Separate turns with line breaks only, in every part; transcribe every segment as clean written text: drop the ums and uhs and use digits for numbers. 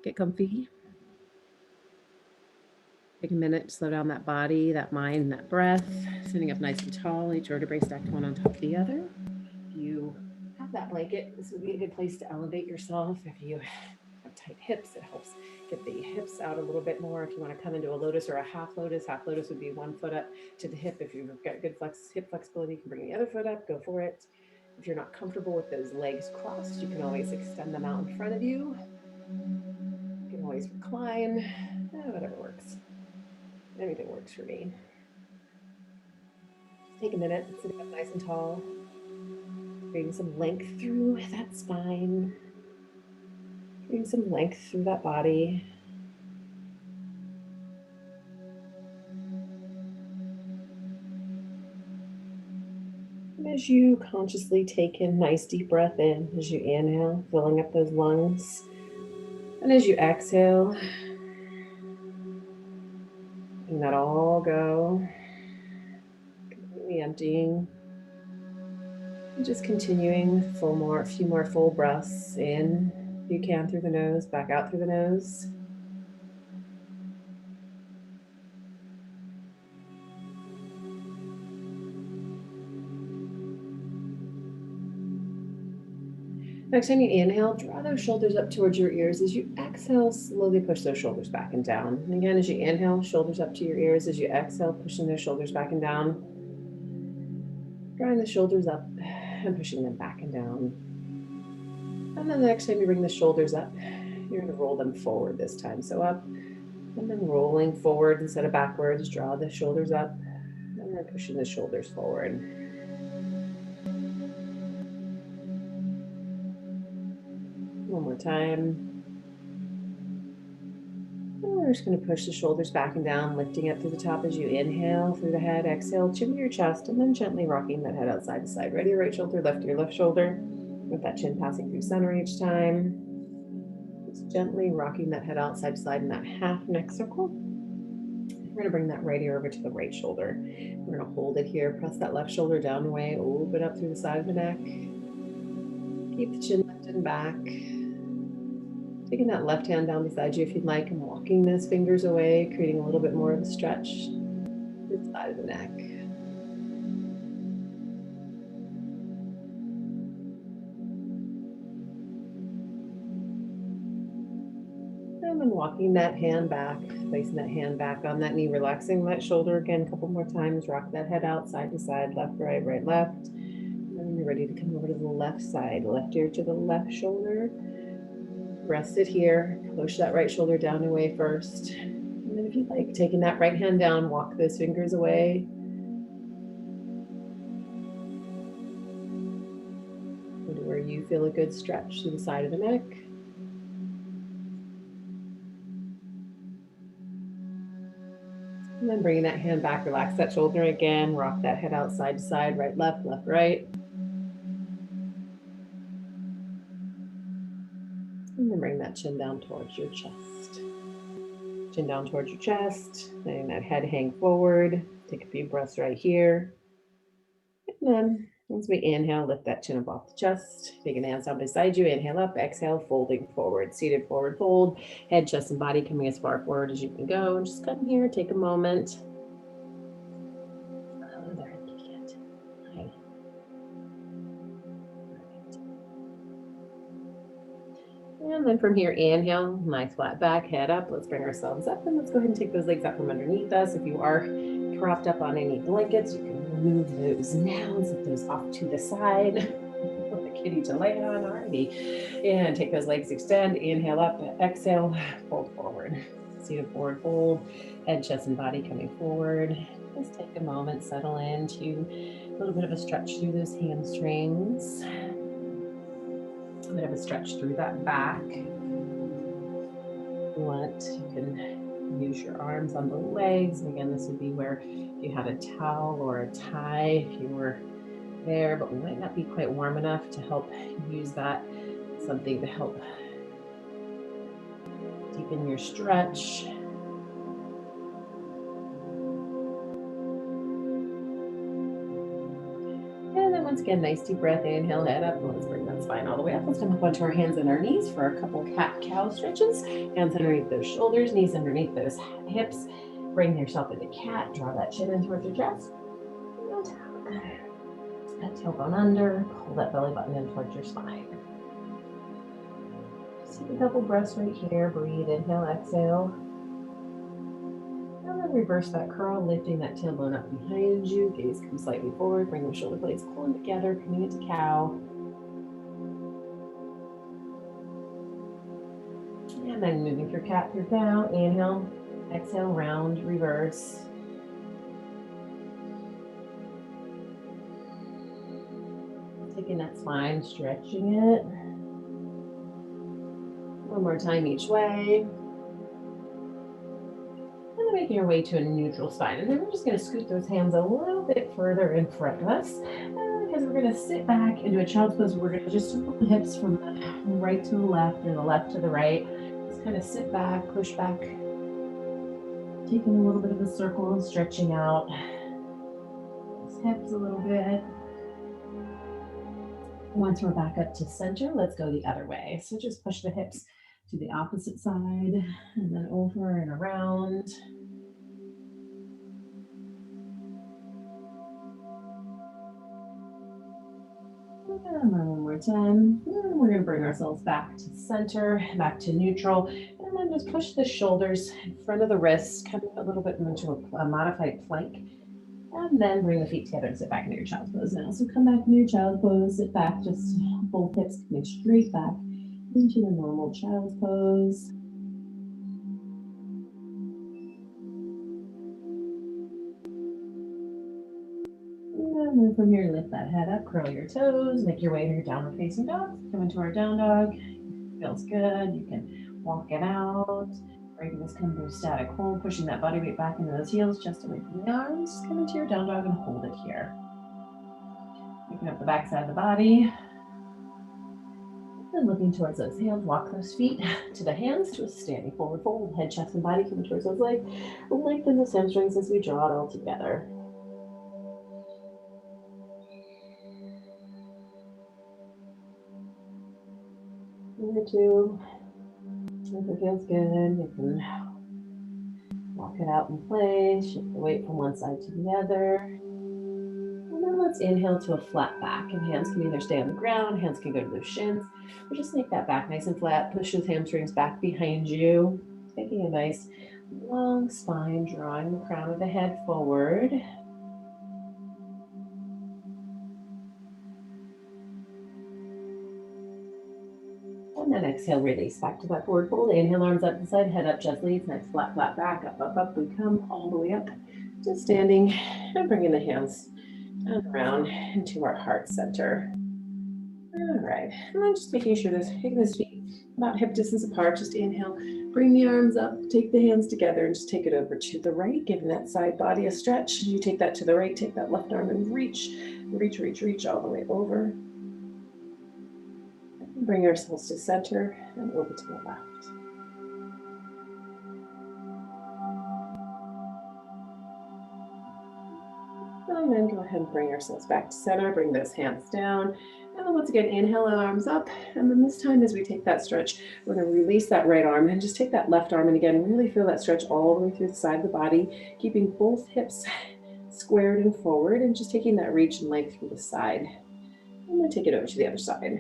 Get comfy. Take a minute to slow down that body, that mind, that breath. Sitting up nice and tall, each vertebrae stacked one on top of the other. If you have that blanket, this would be a good place to elevate yourself. If you have tight hips, it helps get the hips out a little bit more. If you want to come into a lotus or a half lotus would be one foot up to the hip. If you've got good hip flexibility, you can bring the other foot up, go for it. If you're not comfortable with those legs crossed, you can always extend them out in front of you. You can always recline, whatever works. Anything works for me. Just take a minute, sitting up nice and tall, creating some length through that spine, creating some length through that body. And as you consciously take in nice deep breath in, as you inhale, filling up those lungs, and as you exhale, letting that all go, completely emptying. And just continuing with a few more full breaths in, if you can, through the nose, back out through the nose. Next time you inhale, draw those shoulders up towards your ears. As you exhale, slowly push those shoulders back and down. And again, as you inhale, shoulders up to your ears. As you exhale, pushing those shoulders back and down. Drawing the shoulders up and pushing them back and down. And then the next time you bring the shoulders up, you're going to roll them forward this time. So up and then rolling forward instead of backwards. Draw the shoulders up and then pushing the shoulders forward. One more time. And we're just going to push the shoulders back and down, lifting up through the top as you inhale through the head. Exhale, chin to your chest, and then gently rocking that head out side to side. Ready, your right shoulder, left your left shoulder, with that chin passing through center each time. Just gently rocking that head out side to side in that half neck circle. We're going to bring that right ear over to the right shoulder. We're going to hold it here. Press that left shoulder down and away. Open up through the side of the neck. Keep the chin lifted and back. Taking that left hand down beside you if you'd like, and walking those fingers away, creating a little bit more of a stretch to the side of the neck. And then walking that hand back, placing that hand back on that knee, relaxing that shoulder again a couple more times. Rock that head out side to side, left, right, right, left. And then you're ready to come over to the left side, left ear to the left shoulder. Rest it here. Push that right shoulder down and away first. And then if you'd like, taking that right hand down, walk those fingers away. Into where you feel a good stretch to the side of the neck. And then bringing that hand back, relax that shoulder again, rock that head out side to side, right, left, right. And then bring that chin down towards your chest. Chin down towards your chest, letting that head hang forward. Take a few breaths right here. And then as we inhale, lift that chin up off the chest. Take an hands down beside you. Inhale up, exhale, folding forward. Seated forward fold. Head, chest, and body coming as far forward as you can go. And just come here, take a moment. Oh, there, Hi. And then from here, inhale, nice flat back, head up. Let's bring ourselves up and let's go ahead and take those legs out from underneath us. If you are propped up on any blankets, you can remove those now, zip those off to the side. Put the kitty to lay on already. And take those legs, extend, inhale up, exhale, fold forward. Seated forward fold, head, chest, and body coming forward. Just take a moment, settle into a little bit of a stretch through those hamstrings. A bit of a stretch through that back. If you want, you can use your arms on the legs. And again, this would be where you had a towel or a tie if you were there, but we might not be quite warm enough to help use that, something to help deepen your stretch. And then once once again, nice deep breath, inhale, head up. Let's bring that spine all the way up. Let's come up onto our hands and our knees for a couple cat-cow stretches. Hands underneath those shoulders, knees underneath those hips. Bring yourself into cat, draw that chin in towards your chest. That tailbone under, pull that belly button in towards your spine. Just take a couple breaths right here. Breathe, inhale, exhale. And then reverse that curl, lifting that tailbone up behind you. Gaze comes slightly forward. Bring the shoulder blades pulling together, coming into cow. And then moving through cat, through cow. Inhale, exhale, round, reverse. Taking that spine, stretching it. One more time each way. And then making your way to a neutral spine. And then we're just going to scoot those hands a little bit further in front of us. Because we're going to sit back into a child's pose. We're going to just circle the hips from the right to the left or the left to the right. Just kind of sit back, push back. Taking a little bit of a circle and stretching out those hips a little bit. Once we're back up to center, let's go the other way. So just push the hips to the opposite side and then over and around. And then one more time. And we're going to bring ourselves back to center, back to neutral, and then just push the shoulders in front of the wrists, kind of a little bit into a modified plank. And then bring the feet together and sit back into your child's pose now. So come back into your child's pose, sit back, just both hips coming straight back into the normal child's pose. And then from here, lift that head up, curl your toes, make your way to your downward facing dog. Come into our down dog. Feels good. You can walk it out. Or you can just come to a static hold, pushing that body weight back into those heels, just away from the arms. Come into your down dog and hold it here. Picking up the back side of the body. And looking towards those hands, walk those feet to the hands to a standing forward fold. Head, chest, and body coming towards those legs. Lengthen the hamstrings as we draw it all together. Number two. If it feels good, you can walk it out in place, shift the weight from one side to the other. And then let's inhale to a flat back. And hands can either stay on the ground, hands can go to those shins, or just make that back nice and flat. Push those hamstrings back behind you. Taking a nice long spine, drawing the crown of the head forward. And then exhale, release back to that forward fold. Inhale, arms up the side, head up, chest leads, nice flat, flat back, up, up, up. We come all the way up to standing and bringing the hands down around into our heart center. All right, and then just making sure taking those feet about hip distance apart. Just inhale, bring the arms up, take the hands together and just take it over to the right, giving that side body a stretch. You take that to the right, take that left arm and reach, reach, reach, reach all the way over. Bring ourselves to center and over to the left. And then go ahead and bring ourselves back to center. Bring those hands down. And then once again, inhale, arms up. And then this time as we take that stretch, we're going to release that right arm and just take that left arm. And again, really feel that stretch all the way through the side of the body, keeping both hips squared and forward and just taking that reach and length through the side. And then take it over to the other side.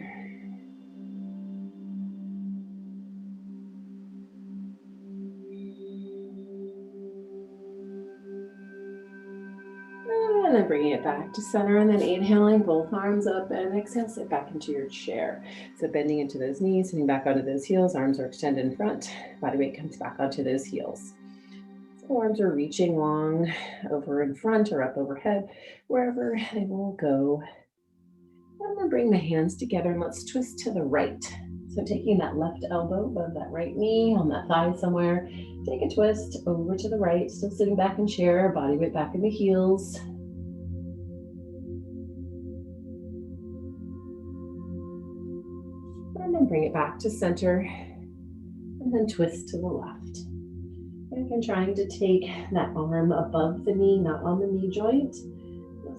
And then bringing it back to center and then inhaling both arms up and exhale, sit back into your chair. So bending into those knees, sitting back onto those heels, arms are extended in front, body weight comes back onto those heels. So arms are reaching long over in front or up overhead, wherever they will go. And then bring the hands together and let's twist to the right. So taking that left elbow above that right knee on that thigh somewhere, take a twist over to the right, still sitting back in chair, body weight back in the heels. And then bring it back to center and then twist to the left. And again, trying to take that arm above the knee, not on the knee joint,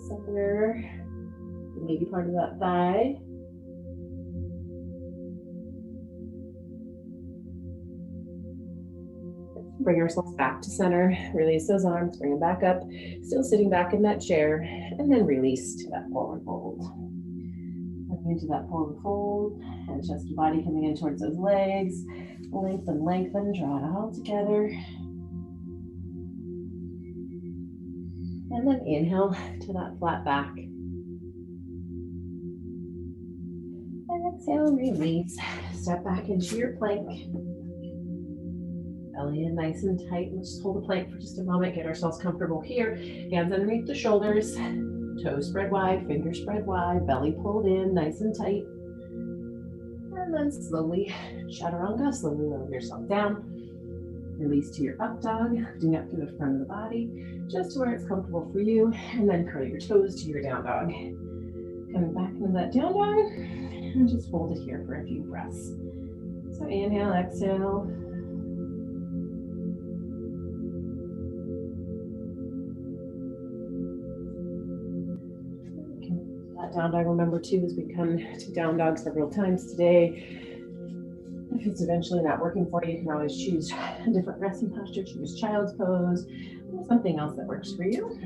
somewhere maybe part of that thigh. Bring ourselves back to center, release those arms, bring them back up, still sitting back in that chair, and then release to that forward fold. Coming into that forward fold, and chest and body coming in towards those legs. Lengthen, lengthen, draw it all together. And then inhale to that flat back. And exhale, release. Step back into your plank. Belly in nice and tight. Let's just hold the plank for just a moment. Get ourselves comfortable here. Hands underneath the shoulders. Toes spread wide, fingers spread wide, belly pulled in, nice and tight. And then slowly, chaturanga, slowly lower yourself down. Release to your up dog, lifting up through the front of the body, just to where it's comfortable for you. And then curl your toes to your down dog. Coming back into that down dog, and just hold it here for a few breaths. So inhale, exhale. Down dog, remember too, as we come to down dog several times today. If it's eventually not working for you, you can always choose a different resting posture, choose child's pose, or something else that works for you.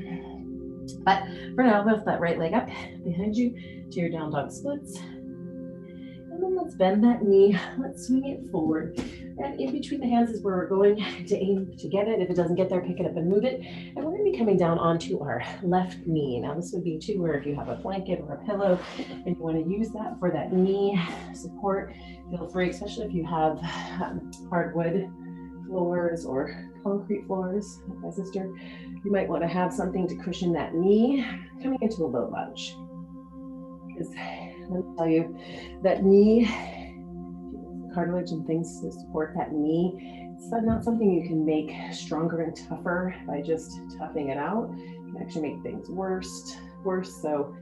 But for now, lift that right leg up behind you to your down dog splits. And then let's bend that knee, let's swing it forward. And in between the hands is where we're going to aim to get it. If it doesn't get there, pick it up and move it. And we're gonna be coming down onto our left knee. Now this would be too where if you have a blanket or a pillow and you wanna use that for that knee support, feel free, especially if you have hardwood floors or concrete floors, like my sister, you might wanna have something to cushion that knee coming into a low lunge. Because let me tell you, that knee, cartilage and things to support that knee, it's not something you can make stronger and tougher by just toughing it out. It can actually make things worse. So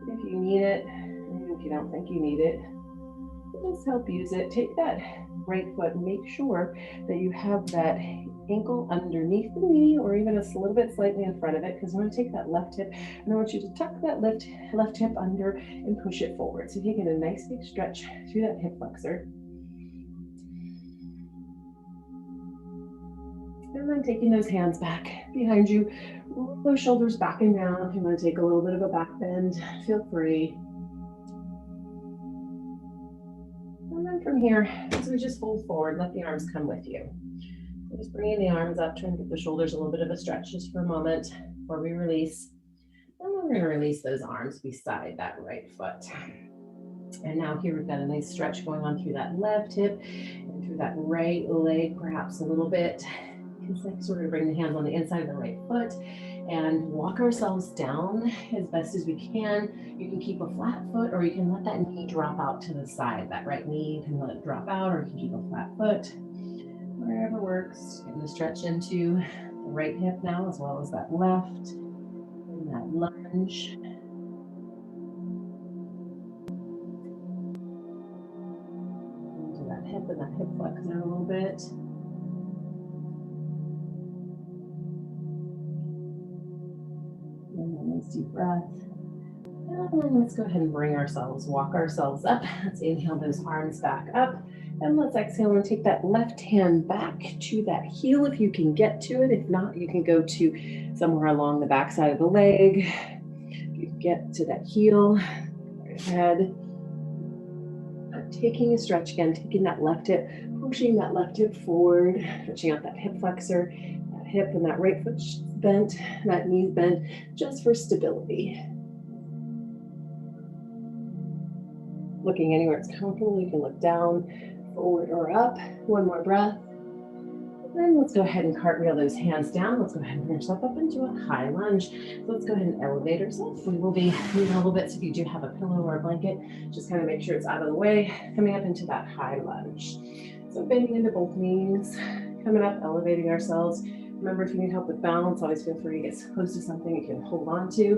if you need it, even if you don't think you need it, just help use it. Take that right foot and make sure that you have that ankle underneath the knee or even a little bit slightly in front of it, because I want to take that left hip and I want you to tuck that left hip under and push it forward. So you get a nice big stretch through that hip flexor. And then taking those hands back behind you, roll those shoulders back and down. If you want to take a little bit of a back bend, feel free. And then from here, as we just fold forward, let the arms come with you. So just bringing the arms up, trying to give the shoulders a little bit of a stretch just for a moment before we release. And then we're going to release those arms beside that right foot. And now here we've got a nice stretch going on through that left hip and through that right leg, perhaps a little bit. So we're going to bring the hands on the inside of the right foot and walk ourselves down as best as we can. You can keep a flat foot or you can let that knee drop out to the side. That right knee, you can let it drop out or you can keep a flat foot. Wherever works. Getting the stretch into the right hip now as well as that left. And that lunge. Into that hip and that hip flexor a little bit. And a nice deep breath. And then let's go ahead and walk ourselves up. Let's inhale those arms back up. And let's exhale and take that left hand back to that heel if you can get to it. If not, you can go to somewhere along the back side of the leg. You can get to that heel, right ahead. Taking a stretch again, taking that left hip, pushing that left hip forward, stretching out that hip flexor, that hip and that right foot bent, that knee bent, just for stability. Looking anywhere it's comfortable, you can look down, forward or up. One more breath. And then let's go ahead and cartwheel those hands down. Let's go ahead and bring ourselves up into a high lunge. So let's go ahead and elevate ourselves. We will be moving a little bit, so if you do have a pillow or a blanket, just kind of make sure it's out of the way. Coming up into that high lunge. So bending into both knees, coming up, elevating ourselves. Remember, if you need help with balance, always feel free to get close to something you can hold on to.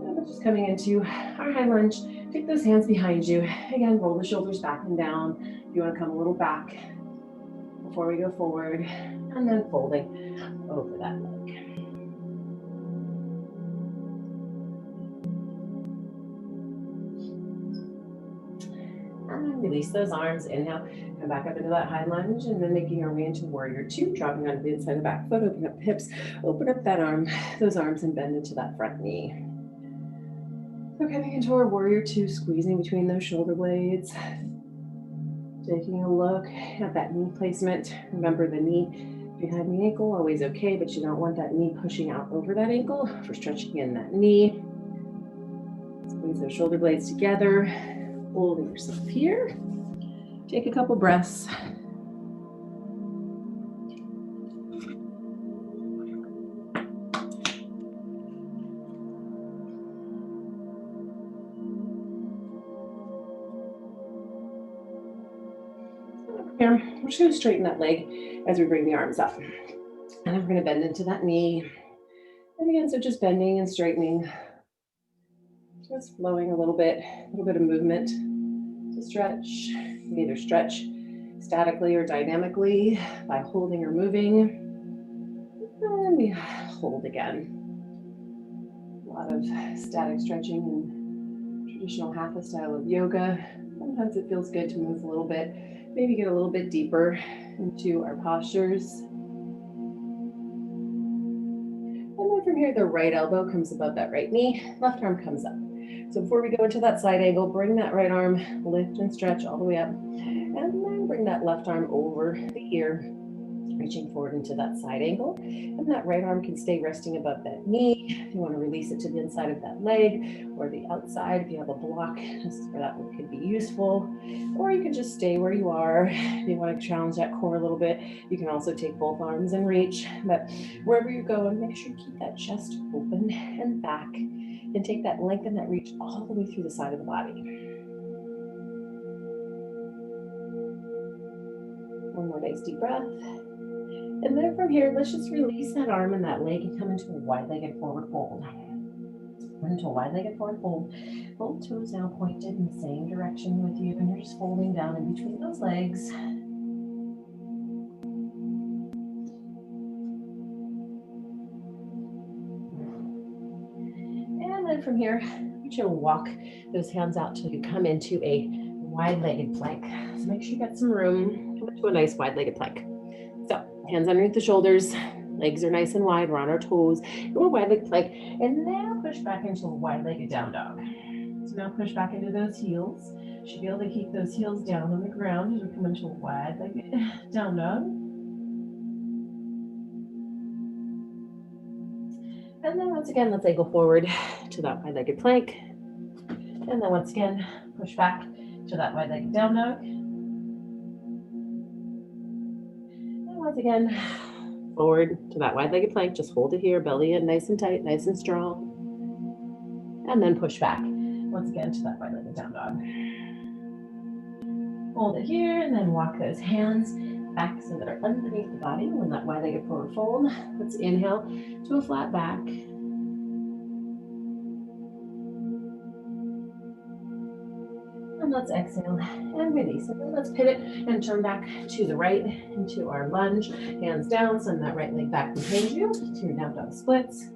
And just coming into our high lunge. Take those hands behind you. Again, roll the shoulders back and down. If you want to come a little back before we go forward, and then folding over that leg. release those arms. Inhale, come back up into that high lunge, and then making our way into warrior two, dropping onto the inside of the back foot, open up the hips, open up that arm, those arms, and bend into that front knee. So coming into our warrior two, squeezing between those shoulder blades, taking a look at that knee placement. Remember, the knee behind the ankle, always okay, but you don't want that knee pushing out over that ankle for stretching in that knee. Squeeze those shoulder blades together, holding yourself here. Take a couple breaths. Here, we're just going to straighten that leg as we bring the arms up. And then we're going to bend into that knee. And again, so just bending and straightening. Just flowing a little bit of movement to stretch. You can either stretch statically or dynamically by holding or moving. And we hold again. A lot of static stretching in traditional hatha style of yoga. Sometimes it feels good to move a little bit, maybe get a little bit deeper into our postures. And then from here, the right elbow comes above that right knee, left arm comes up. So before we go into that side angle, bring that right arm, lift and stretch all the way up, and then bring that left arm over the ear, reaching forward into that side angle. And that right arm can stay resting above that knee. If you want to release it to the inside of that leg or the outside, if you have a block, this is where that one could be useful. Or you can just stay where you are. If you want to challenge that core a little bit, you can also take both arms and reach. But wherever you go, and make sure you keep that chest open and back, and take that length and that reach all the way through the side of the body. One more nice deep breath. And then from here, let's just release that arm and that leg and come into a wide-legged forward fold. Into a wide-legged forward fold. Both toes now pointed in the same direction with you, and you're just folding down in between those legs. And then from here, you're going to walk those hands out till you come into a wide-legged plank. So make sure you got some room. Come into a nice wide-legged plank. So hands underneath the shoulders, legs are nice and wide, we're on our toes, and we're wide-legged plank. And now push back into a wide-legged down dog. So now push back into those heels. Should be able to keep those heels down on the ground as we come into a wide-legged down dog. And then once again, let's angle forward to that wide-legged plank. And then once again, push back to that wide-legged down dog. And once again, forward to that wide-legged plank. Just hold it here, belly in nice and tight, nice and strong. And then push back once again to that wide-legged down dog. Hold it here, and then walk those hands back so that are underneath the body. When that wide-legged forward fold, let's inhale to a flat back. And let's exhale and release. And then let's pivot and turn back to the right into our lunge. Hands down, send that right leg back behind you to your down dog splits.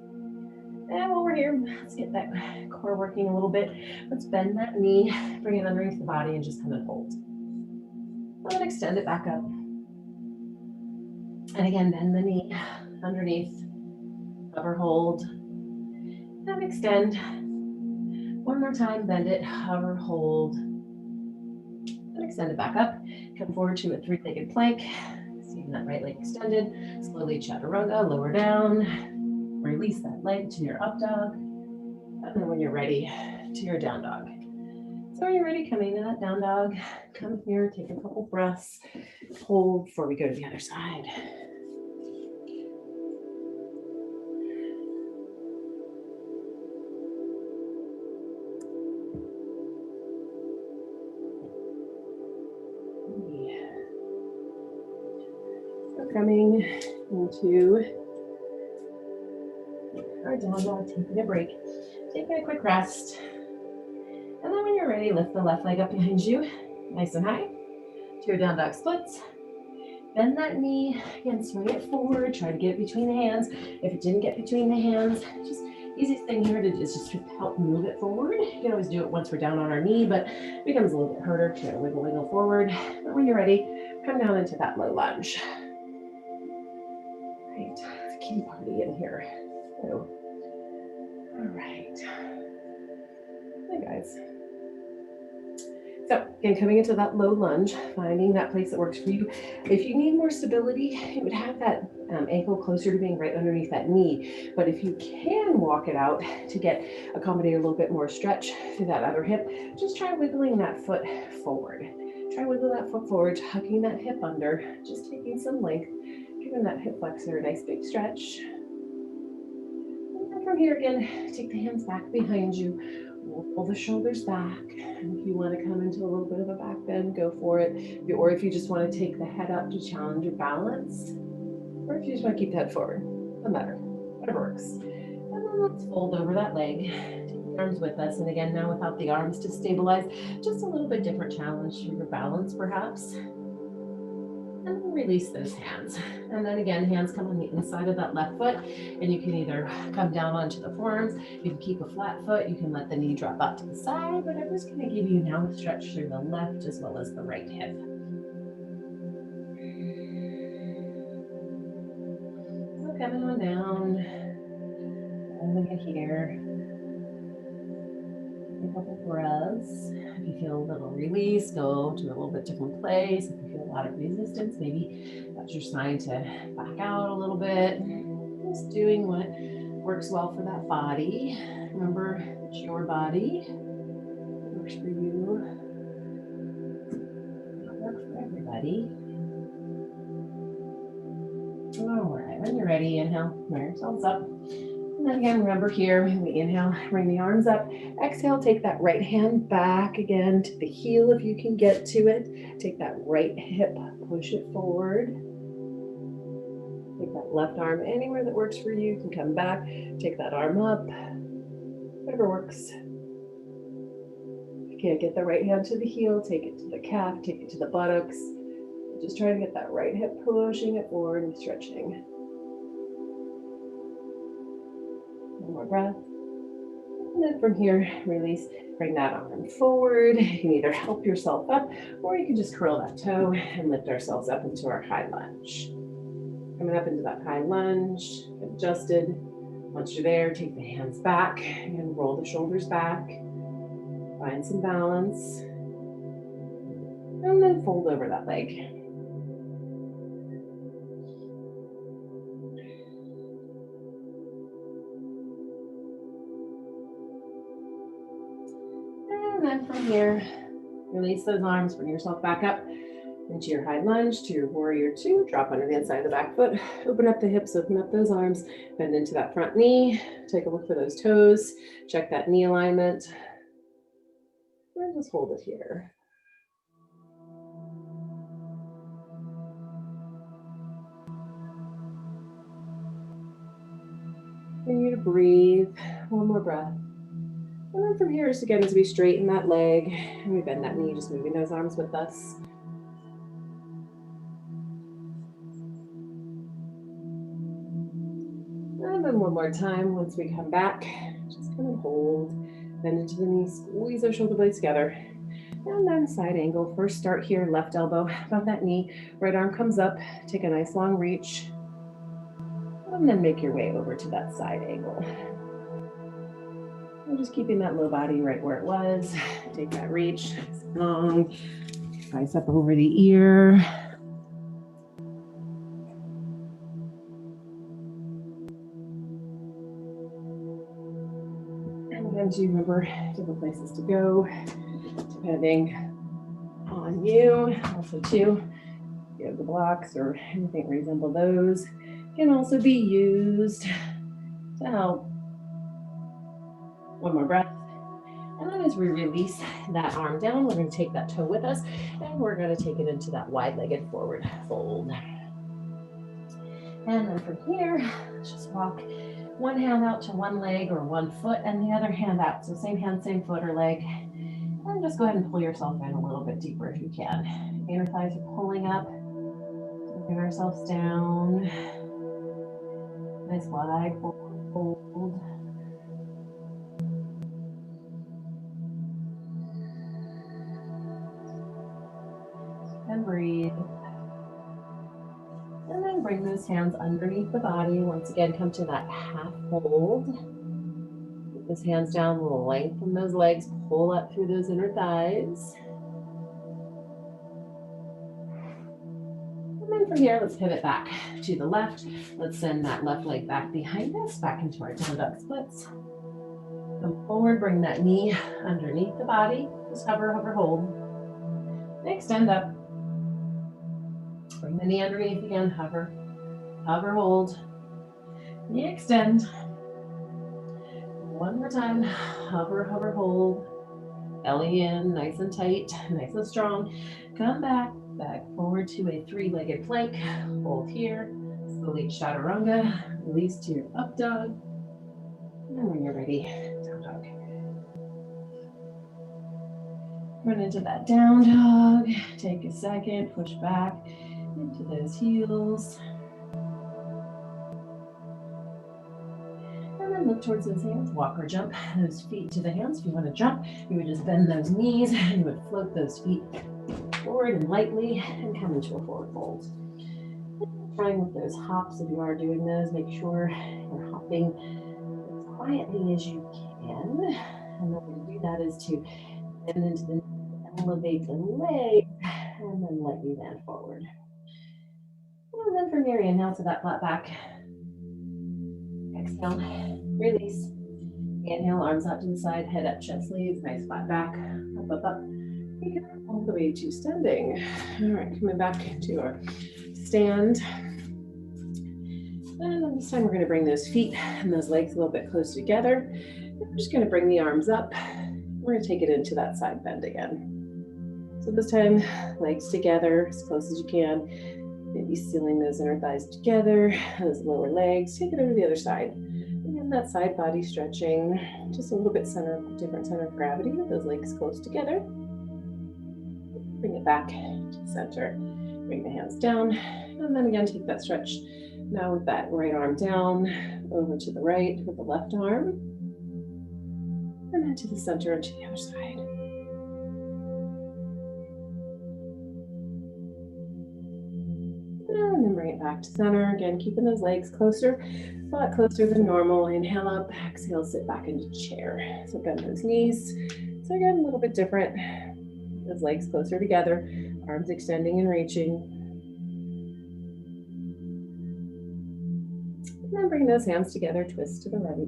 And while we're here, let's get that core working a little bit. Let's bend that knee, bring it underneath the body, and just kind of hold. And then extend it back up. And again, bend the knee underneath, hover, hold, and extend. One more time, bend it, hover, hold, and extend it back up. Come forward to a three-legged plank. Seeing that right leg extended. Slowly chaturanga, lower down. Release that leg to your up dog. And then when you're ready, to your down dog. So when you're ready, coming to that down dog, come here, take a couple breaths, hold before we go to the other side. So coming into our down dog, taking a break, taking a quick rest. And then when you're ready, lift the left leg up behind you, nice and high, to your down dog splits. Bend that knee, again, swing it forward, try to get it between the hands. If it didn't get between the hands, just Easiest thing here is just to help move it forward. You can always do it once we're down on our knee, but it becomes a little bit harder to wiggle forward. But when you're ready, come down into that low lunge. Right, it's a kitty party in here. So, all right. Hey guys. So again, coming into that low lunge, finding that place that works for you. If you need more stability, you would have that ankle closer to being right underneath that knee. But if you can walk it out to accommodate a little bit more stretch through that other hip, just try wiggling that foot forward. Try wiggle that foot forward, tucking that hip under, just taking some length, giving that hip flexor a nice big stretch. And from here again, take the hands back behind you. Pull the shoulders back. And if you want to come into a little bit of a back bend, go for it. Or if you just want to take the head up to challenge your balance, or if you just want to keep the head forward, no matter, whatever works. And then let's fold over that leg. Take the arms with us. And again, now without the arms to stabilize, just a little bit different challenge for your balance perhaps. And then release those hands. And then again, hands come on the inside of that left foot, and you can either come down onto the forearms, you can keep a flat foot, you can let the knee drop out to the side, whatever's going to give you now a stretch through the left as well as the right hip. So coming on down, holding it here. A couple breaths. If you feel a little release, go to a little bit different place. If you feel a lot of resistance, maybe that's your sign to back out a little bit. Just doing what works well for that body. Remember, it's your body. It works for you. It works for everybody. All right, when you're ready, inhale, bring yourselves up. And then again, remember here, we inhale, bring the arms up. Exhale, take that right hand back again to the heel if you can get to it. Take that right hip, push it forward. Take that left arm anywhere that works for you. You can come back, take that arm up, whatever works. If you can't get the right hand to the heel, take it to the calf, take it to the buttocks. Just try to get that right hip, pushing it forward and stretching. One more breath. And then from here, release, bring that arm forward. You can either help yourself up, or you can just curl that toe and lift ourselves up into our high lunge. Coming up into that high lunge, adjusted. Once you're there, take the hands back and roll the shoulders back. Find some balance. And then fold over that leg. And then from here, release those arms, bring yourself back up into your high lunge, to your warrior two, drop under the inside of the back foot, open up the hips, open up those arms, bend into that front knee, take a look for those toes, check that knee alignment, and just hold it here. Continue to breathe, one more breath. And then from here, just again, as we straighten that leg, and we bend that knee, just moving those arms with us. And then one more time, once we come back, just kind of hold, bend into the knee, squeeze our shoulder blades together. And then side angle. First start here, left elbow above that knee, right arm comes up, take a nice long reach, and then make your way over to that side angle. And just keeping that low body right where it was. Take that reach, long, bicep over the ear. And again, do remember different places to go, depending on you. Also too, yoga blocks or anything resemble those can also be used to help. One more breath. And then as we release that arm down, we're going to take that toe with us and we're going to take it into that wide-legged forward fold. And then from here, just walk one hand out to one leg or one foot and the other hand out. So same hand, same foot or leg. And just go ahead and pull yourself in a little bit deeper if you can. Inner thighs are pulling up. Bring ourselves down. Nice wide fold. and breathe. And then bring those hands underneath the body. Once again, come to that half hold. Put those hands down, lengthen those legs, pull up through those inner thighs. And then from here, let's pivot back to the left. Let's send that left leg back behind us, back into our down dog splits. Come forward, bring that knee underneath the body. Just hover, hover, hold. Extend up. Bring the knee underneath again, hover, hover, hold. Knee extend. One more time, hover, hover, hold. Belly in, nice and tight, nice and strong. Come back, back forward to a three-legged plank. Hold here, slowly chaturanga, release to your up dog. And when you're ready, down dog. Run into that down dog. Take a second, push back into those heels. And then look towards those hands, walk or jump those feet to the hands. If you want to jump, you would just bend those knees and you would float those feet forward and lightly and come into a forward fold. Trying with those hops, if you are doing those, make sure you're hopping as quietly as you can. And the way to do that is to bend into the knee, elevate the legs, and then lightly bend forward. And then from here, inhale to that flat back. Exhale, release. Inhale, arms out to the side, head up, chest leads, nice flat back, up, up, up. All the way to standing. All right, coming back to our stand. And then this time we're going to bring those feet and those legs a little bit closer together. And we're just going to bring the arms up. We're going to take it into that side bend again. So this time, legs together as close as you can. Maybe sealing those inner thighs together, those lower legs. Take it over to the other side. Again, that side body stretching, just a little bit different center of gravity with those legs close together. Bring it back to the center. Bring the hands down. And then again, take that stretch. Now with that right arm down, over to the right with the left arm. And then to the center and to the other side. And then bring it back to center. Again, keeping those legs closer, a lot closer than normal. Inhale up, exhale, sit back into chair. So bend those knees. So again, a little bit different. Those legs closer together, arms extending and reaching. And then bring those hands together, twist to the right.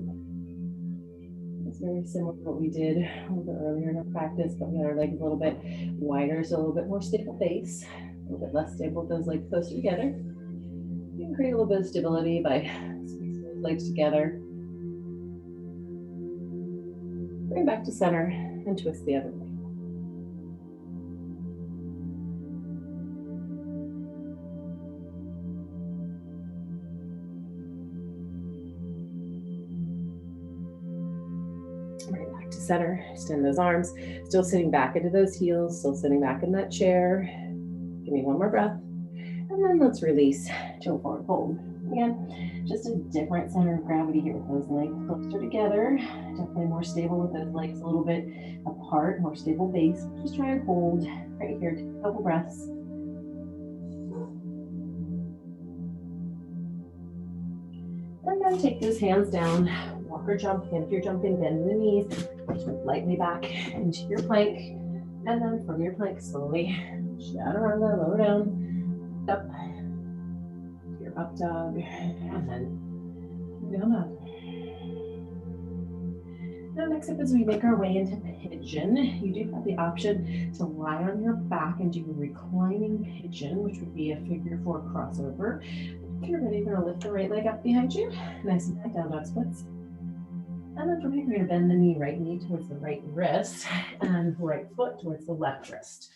It's very similar to what we did a little bit earlier in our practice, but we had our legs a little bit wider, so a little bit more stable base, a little bit less stable with those legs closer together. You can create a little bit of stability by squeezing those legs together. Bring back to center and twist the other way. Bring back to center, extend those arms, still sitting back into those heels, still sitting back in that chair. Give me one more breath. And then let's release to a forward fold. Again, just a different center of gravity here with those legs closer together. Definitely more stable with those legs a little bit apart, more stable base. Just try and hold right here, take a couple breaths. And then take those hands down, walk or jump. Again, if you're jumping, bend the knees, lightly back into your plank. And then from your plank, slowly chaturanga, lower down, up, to your up dog, and then down dog. Now next up, as we make our way into pigeon, you do have the option to lie on your back and do a reclining pigeon, which would be a figure 4 crossover. If you're ready, you're going to lift the right leg up behind you, nice and high, down dog splits. And then from here, you're going to bend the right knee towards the right wrist and right foot towards the left wrist.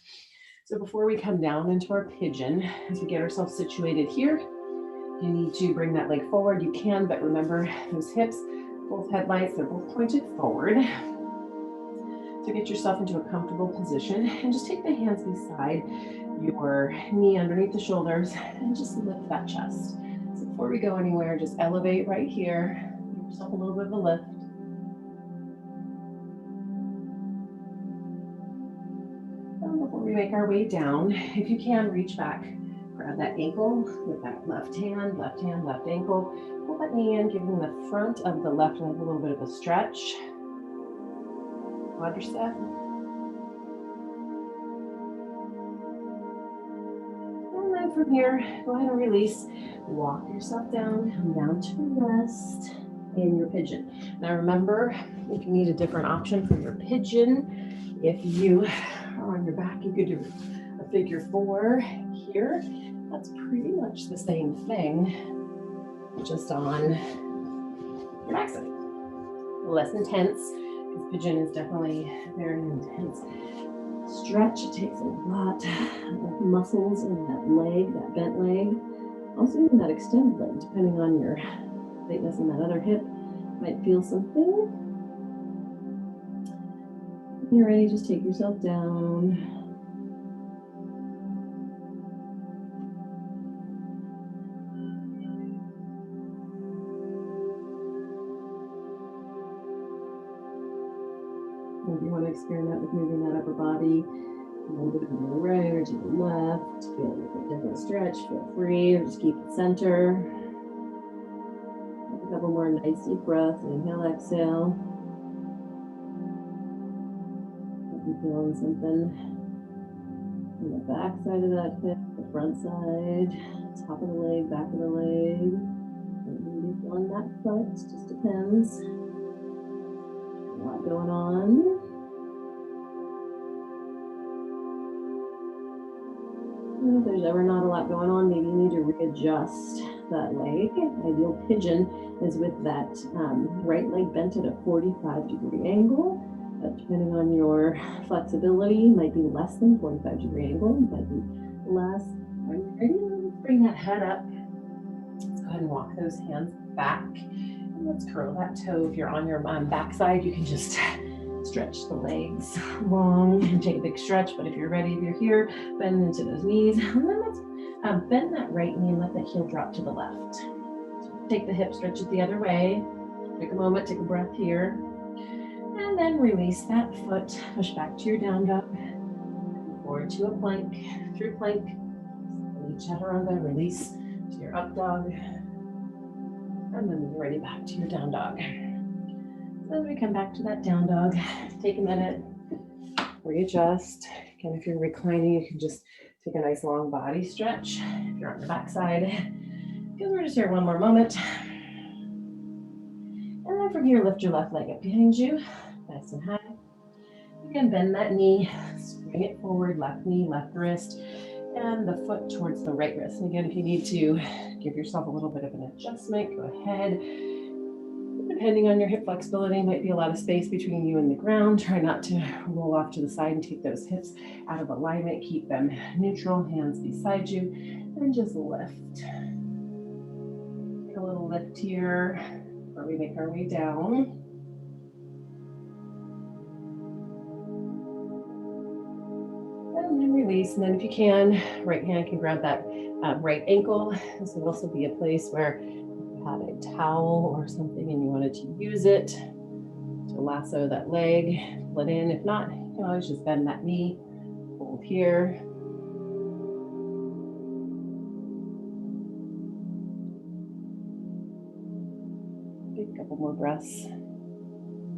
So before we come down into our pigeon, as we get ourselves situated here, if you need to bring that leg forward, you can, but remember those hips, both headlights, they're both pointed forward. So get yourself into a comfortable position and just take the hands beside your knee underneath the shoulders and just lift that chest. So before we go anywhere, just elevate right here. Give yourself a little bit of a lift. we make our way down, if you can, reach back, grab that ankle with that left hand, left ankle. Pull that knee in, giving the front of the left leg a little bit of a stretch. Quadricep. And then from here, go ahead and release. Walk yourself down, come down to rest in your pigeon. Now remember, if you need a different option for your pigeon, if you are on your back, you could do a figure 4 here. That's pretty much the same thing, just on your backside. Less intense, because pigeon is definitely very intense. Stretch, it takes a lot of muscles in that leg, that bent leg. Also even that extended leg, depending on your tightness in that other hip, might feel something. When you're ready, just take yourself down. Maybe you want to experiment with moving that upper body a little bit to the right or to the left. Feel a different stretch, feel free, or just keep it center. Take a couple more nice deep breaths. Inhale, exhale. I'm feeling something on the back side of that hip, the front side, top of the leg, back of the leg. Maybe feeling that foot, just depends. A lot going on. If there's ever not a lot going on, maybe you need to readjust that leg. Ideal pigeon is with that right leg bent at a 45-degree angle. But depending on your flexibility, might be less than 45-degree angle, might be less. Are you ready? Let's bring that head up. Let's go ahead and walk those hands back. And let's curl that toe. If you're on your backside, you can just stretch the legs long and take a big stretch. But if you're ready, if you're here, bend into those knees. And then let's bend that right knee and let that heel drop to the left. So take the hip, stretch it the other way. Take a moment, take a breath here. And then release that foot, push back to your down dog, forward to a plank, through plank, chaturanga, release to your up dog, and then you're ready back to your down dog. So as we come back to that down dog, take a minute, readjust. Again, if you're reclining, you can just take a nice long body stretch. If you're on the back side, because we're just here one more moment. And then from here, lift your left leg up behind you, nice and high. Again, bend that knee, bring it forward, left knee, left wrist, and the foot towards the right wrist. And again, if you need to give yourself a little bit of an adjustment, go ahead. Depending on your hip flexibility, might be a lot of space between you and the ground. Try not to roll off to the side and take those hips out of alignment. Keep them neutral, hands beside you, and just lift. Take a little lift here where we make our way down. And then release. And then if you can, right hand can grab that right ankle. This would also be a place where you had a towel or something and you wanted to use it to lasso that leg, pull it in. If not, you can always just bend that knee, hold here. Take a couple more breaths.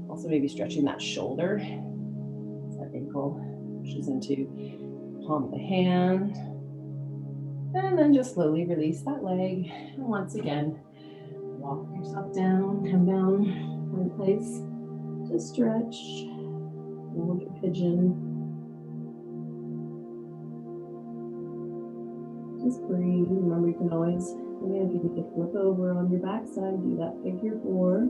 Also maybe stretching that shoulder. So that ankle pushes into the palm of the hand. And then just slowly release that leg. And once again, walk yourself down, come down in place. Just stretch. Hold your pigeon. Just breathe. Remember, you can always, again, if you need to flip over on your backside, do that figure 4.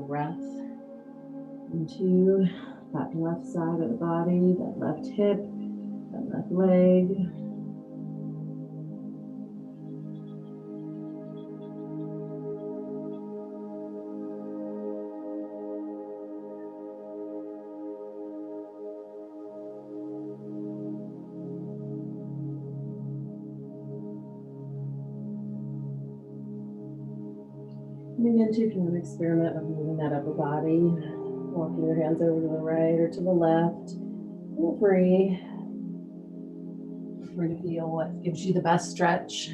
Breath into that left side of the body, that left hip, that left leg. again, too, if you want to experiment with moving that upper body, walking your hands over to the right or to the left, feel free. Feel free to feel what gives you the best stretch.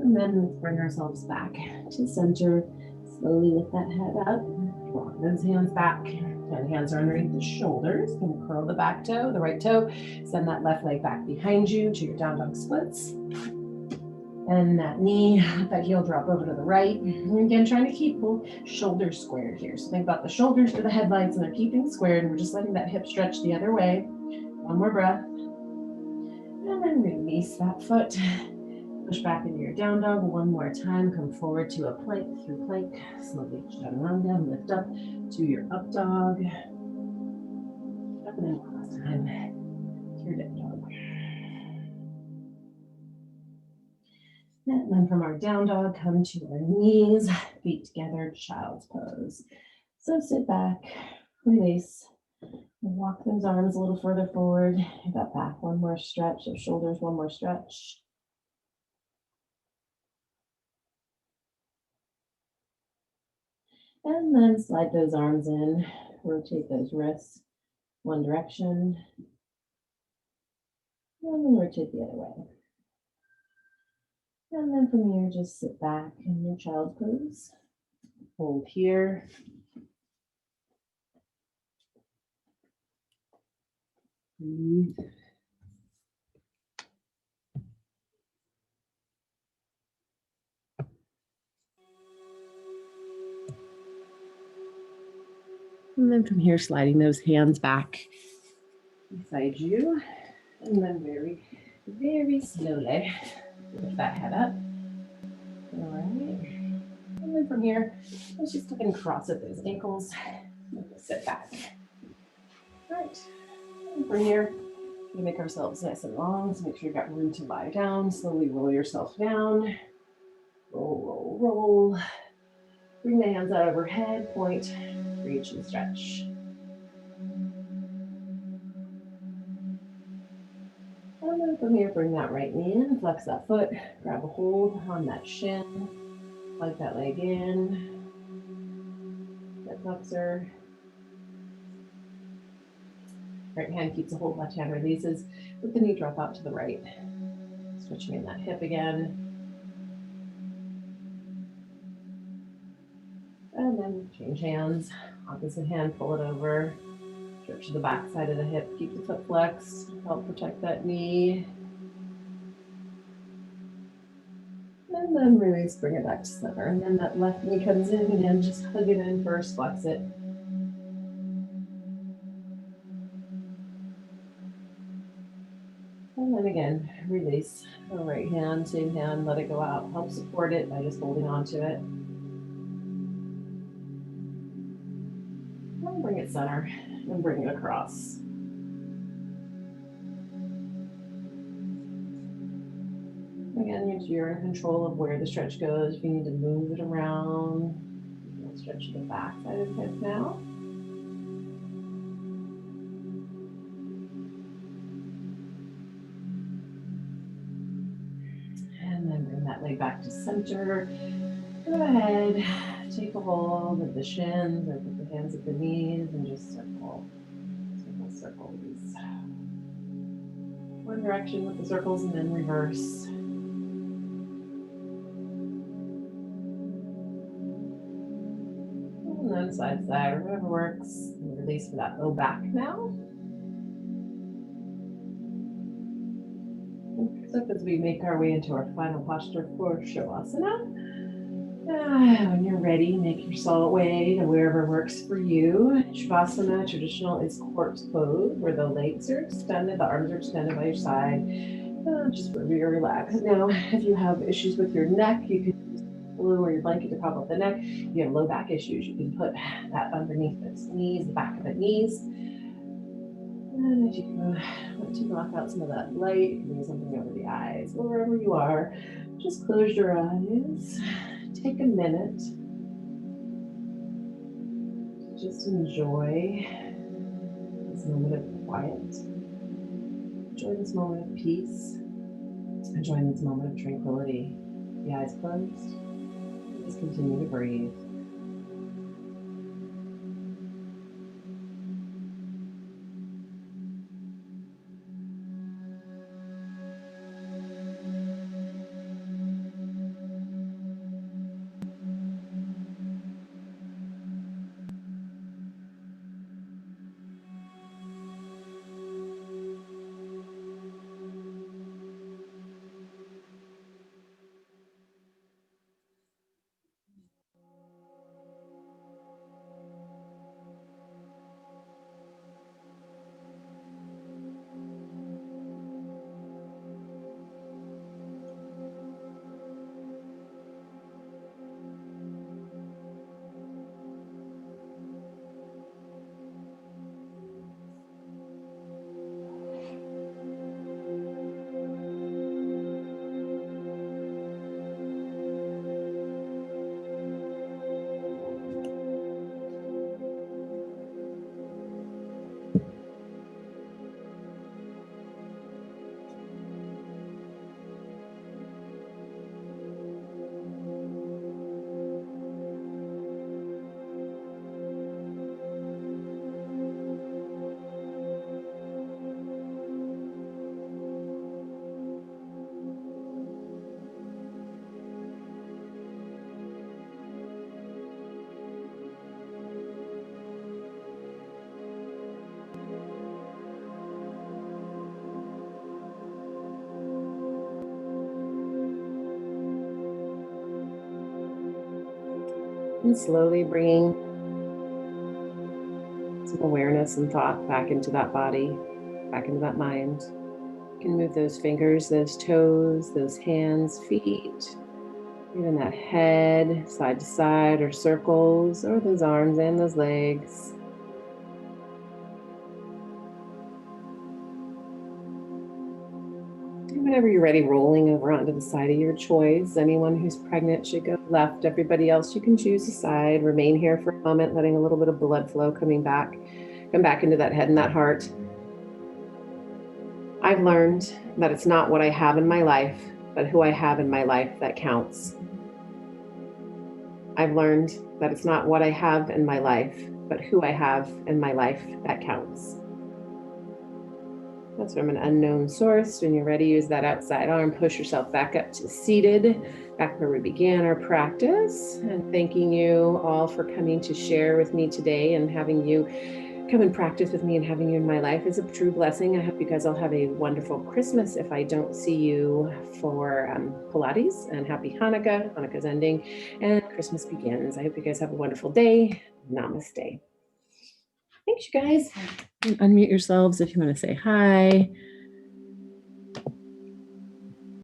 And then let's bring ourselves back to center. Slowly lift that head up. Walk those hands back. And hands are underneath the shoulders. Gonna curl the back toe, the right toe. Send that left leg back behind you to your down dog splits. And that knee, that heel drop over to the right. And again, trying to keep both shoulders squared here. So think about the shoulders for the headlights and they're keeping squared. And we're just letting that hip stretch the other way. One more breath. And then release that foot. Push back into your down dog one more time. Come forward to a plank through plank. Slowly chaturanga, lift up to your up dog. Up and then one last time to your down dog. And then from our down dog, come to our knees, feet together, child's pose. So sit back, release, walk those arms a little further forward. That back, one more stretch, those shoulders, one more stretch. And then slide those arms in, rotate those wrists one direction, and then rotate the other way. And then from here, just sit back in your child's pose. Hold here. Breathe. And then from here, sliding those hands back beside you. And then very, very slowly lift that head up. All right. And then from here, let's just go ahead and cross at those ankles. Sit back. All right. And from here, we make ourselves nice and long. So make sure you've got room to lie down. Slowly roll yourself down. Roll, roll, roll. Bring the hands out overhead. Point, reach, and stretch. And then from here, bring that right knee in, flex that foot, grab a hold on that shin, plug that leg in, hip flexor. Right hand keeps a hold, left hand releases. Let the knee drop out to the right. Stretching in that hip again. And then change hands, opposite hand, pull it over. Stretch to the back side of the hip, keep the foot flexed, help protect that knee. And then release, bring it back to center. And then that left knee comes in again, just hug it in first, flex it. And then again, release the right hand, same hand, let it go out. Help support it by just holding on to it. And bring it center and bring it across. Again, you're in control of where the stretch goes. If you need to move it around, you'll stretch the back side of the hip now. And then bring that leg back to center. Go ahead, take a hold of the shins or put the hands at the knees and just circle, circle, circle these. One direction with the circles and then reverse. And then side to side, or whatever works. Release for that low back now. So as we make our way into our final posture for Shavasana. When you're ready, make your way to wherever works for you. Shavasana, traditional, is corpse pose, where the legs are extended, the arms are extended by your side. Just wherever you're relaxed. Now, if you have issues with your neck, you can use a pillow or your blanket to prop up the neck. If you have low back issues, you can put that underneath the knees, the back of the knees. And if you want to block out some of that light, you can bring something over the eyes. Wherever you are, just close your eyes. Take a minute to just enjoy this moment of quiet. Enjoy this moment of peace. Enjoy this moment of tranquility. The eyes closed. Just continue to breathe. And slowly bringing some awareness and thought back into that body, back into that mind. You can move those fingers, those toes, those hands, feet, even that head side to side or circles, or those arms and those legs. And whenever you're ready, rolling over onto the side of your choice. Anyone who's pregnant should go left. Everybody else, you can choose a side. Remain here for a moment, letting a little bit of blood flow come back into that head and that heart. I've learned that it's not what I have in my life, but who I have in my life that counts. I've learned that it's not what I have in my life, but who I have in my life that counts. That's from an unknown source. When you're ready, use that outside arm, push yourself back up to seated, back where we began our practice. And thanking you all for coming to share with me today, and having you come and practice with me, and having you in my life is a true blessing. I hope you guys all have a wonderful Christmas if I don't see you for Pilates, and happy Hanukkah. Hanukkah's ending and Christmas begins. I hope you guys have a wonderful day. Namaste. Thanks, you guys. Unmute yourselves if you want to say hi.